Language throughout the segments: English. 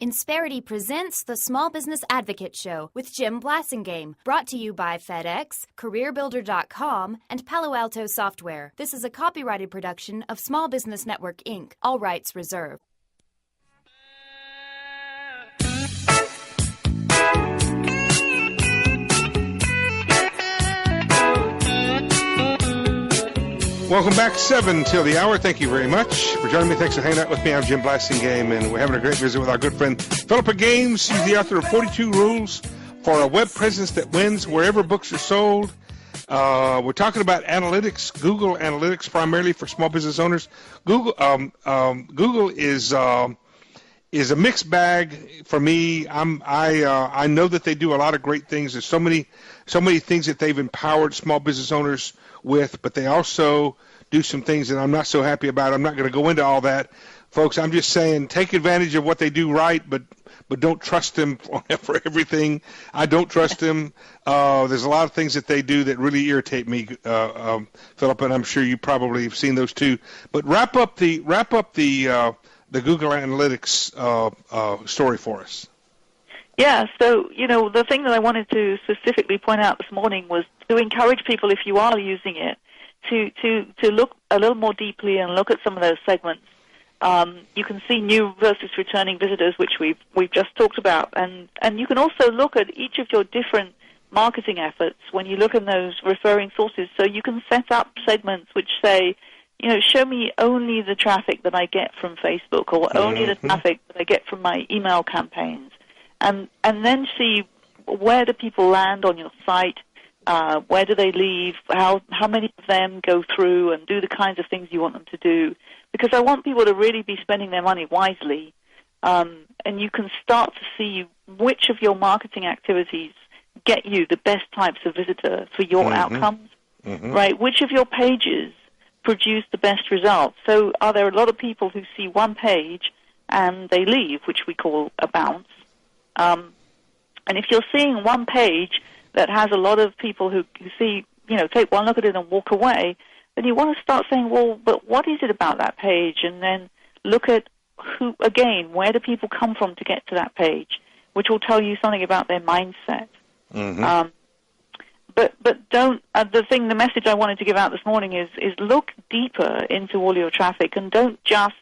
Insperity presents the Small Business Advocate Show with Jim Blasingame, brought to you by FedEx, CareerBuilder.com, and Palo Alto Software. This is a copyrighted production of Small Business Network, Inc., all rights reserved. Welcome back, 7 till the hour. Thank you very much for joining me. Thanks for hanging out with me. I'm Jim Blasingame, and we're having a great visit with our good friend Philippa Gamse. She's the author of 42 Rules for a Web Presence That Wins Wherever Books Are Sold. We're talking about analytics, Google Analytics, primarily for small business owners. Google is a mixed bag for me. I know that they do a lot of great things. There's so many things that they've empowered small business owners with, but they also do some things that I'm not so happy about. I'm not going to go into all that, folks. I'm just saying take advantage of what they do right, but don't trust them for everything. I don't trust them. There's a lot of things that they do that really irritate me, Philippa, and I'm sure you probably have seen those too. But wrap up the Google Analytics story for us. Yeah, so, the thing that I wanted to specifically point out this morning was to encourage people, if you are using it, to look a little more deeply and look at some of those segments. You can see new versus returning visitors, which we've just talked about, and you can also look at each of your different marketing efforts when you look in those referring sources. So you can set up segments which say, show me only the traffic that I get from Facebook, or only the traffic that I get from my email campaigns. And then see where do people land on your site, where do they leave, how many of them go through and do the kinds of things you want them to do. Because I want people to really be spending their money wisely. And you can start to see which of your marketing activities get you the best types of visitor for your outcomes, right? Which of your pages produce the best results? So are there a lot of people who see one page and they leave, which we call a bounce? And if you're seeing one page that has a lot of people who see, take one look at it and walk away, then you want to start saying, well, but what is it about that page? And then look at where do people come from to get to that page, which will tell you something about their mindset. But don't, the message I wanted to give out this morning is look deeper into all your traffic and don't just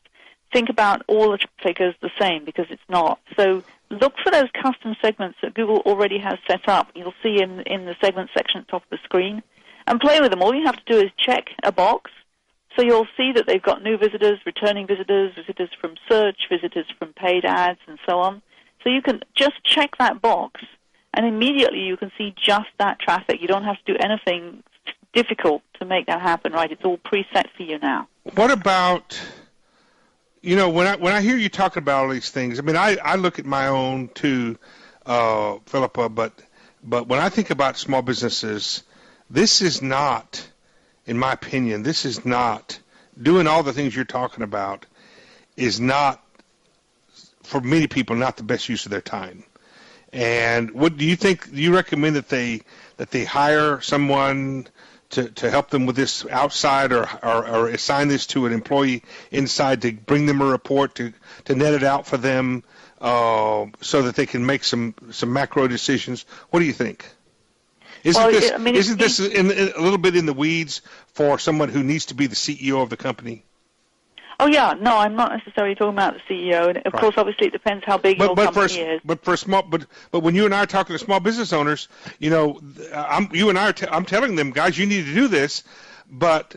think about all the traffic as the same, because it's not. So look for those custom segments that Google already has set up. You'll see in the segment section at the top of the screen, and play with them. All you have to do is check a box. So you'll see that they've got new visitors, returning visitors, visitors from search, visitors from paid ads, and so on. So you can just check that box, and immediately you can see just that traffic. You don't have to do anything difficult to make that happen, right? It's all preset for you now. What about... when I hear you talking about all these things, I mean, I look at my own too, Philippa, but when I think about small businesses, this is not, in my opinion, doing all the things you're talking about is not, for many people, not the best use of their time. And what do you think? Do you recommend that they hire someone to help them with this outside, or assign this to an employee inside to bring them a report to net it out for them, so that they can make some macro decisions? What do you think? Isn't this a little bit in the weeds for someone who needs to be the CEO of the company? Oh yeah, no, I'm not necessarily talking about the CEO. And of course, obviously, it depends how big your company is. But when you and I are talking to small business owners, I'm telling them, guys, you need to do this, but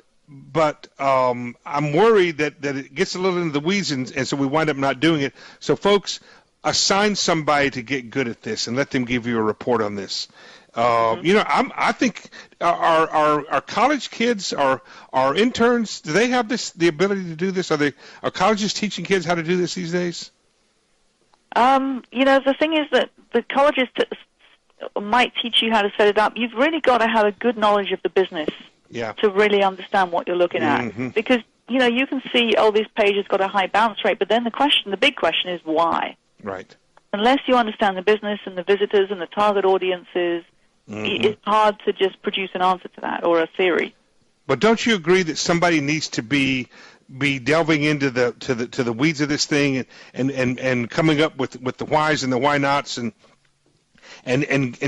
I'm worried that it gets a little into the weeds, and so we wind up not doing it. So, folks, assign somebody to get good at this and let them give you a report on this. I think our college kids, our interns, do they have the ability to do this? Are colleges teaching kids how to do this these days? The thing is that the colleges might teach you how to set it up. You've really got to have a good knowledge of the business to really understand what you're looking at. Because, you can see, this page has got a high bounce rate, but then the big question is why? Right. Unless you understand the business and the visitors and the target audiences, it's hard to just produce an answer to that or a theory. But don't you agree that somebody needs to be be delving into the weeds of this thing and coming up with the whys and the why nots and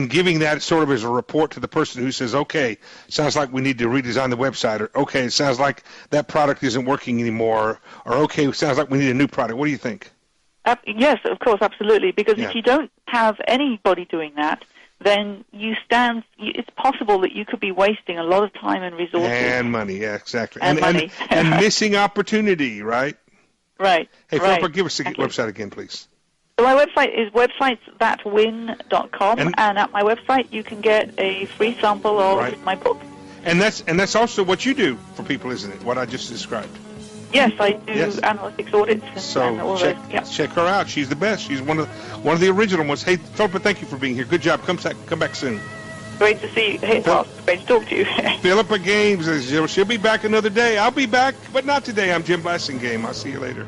giving that sort of as a report to the person who says, okay, sounds like we need to redesign the website, or okay, it sounds like that product isn't working anymore, or okay, it sounds like we need a new product. What do you think? Yes, of course, absolutely. Because if you don't have anybody doing that, then it's possible that you could be wasting a lot of time and resources. And money, yeah, exactly. And money. And missing opportunity, right? Right. Hey, Philippa, give us the website again, please. So my website is websitesthatwin.com, and at my website you can get a free sample of my book. And that's also what you do for people, isn't it? What I just described. Yes, I do analytics audits. And all check her out. She's the best. She's one of the original ones. Hey, Philippa, thank you for being here. Good job. Come back soon. Great to see you. Hey, well, great to talk to you. Philippa Gamse, she'll be back another day. I'll be back, but not today. I'm Jim Blasingame. I'll see you later.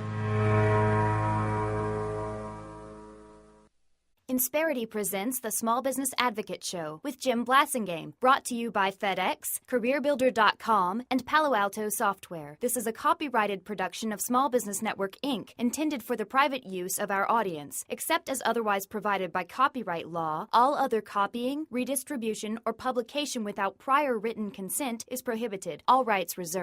Insperity presents the Small Business Advocate Show with Jim Blasingame, brought to you by FedEx, CareerBuilder.com, and Palo Alto Software. This is a copyrighted production of Small Business Network, Inc., intended for the private use of our audience. Except as otherwise provided by copyright law, all other copying, redistribution, or publication without prior written consent is prohibited. All rights reserved.